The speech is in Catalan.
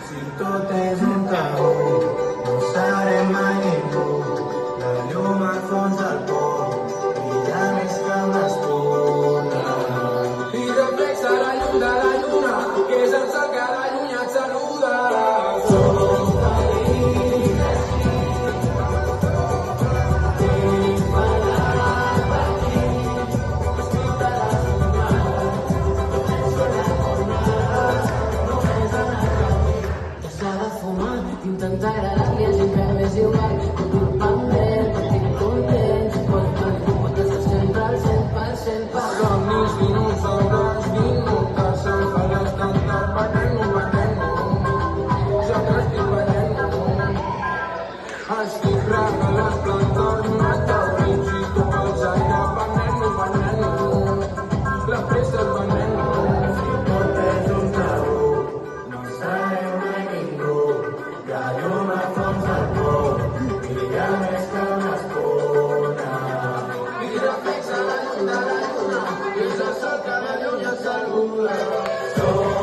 Si tot és un tabú, no serem mai ningú. La llum al fons del pou, brilla més que una espuna. I reflexa la llum de la lluna, que és el sol que de lluny et saluda. Som feliços així, tenim parat per aquí, escrita la sonada, només una jornada, només anar camí. Que s'ha de fumar, intentar agradar-li a gent que m'és igual, que tu pendent, que estic content, pot estar sempre al 100% per Somnis minuts, hores, minuts, se'n fa l'estantar, venent-ho, ja t'estic venent-ho. Estic regant les plantes, meteorits i tu pels aires, venent-ho, la pressa és venent-ho. Si tot és un tabú, no serem mai ningú. La llum al fons del pou, brilla més que una espuna. I reflexa la llum de la lluna, que és el sol que de lluny et saluda. Som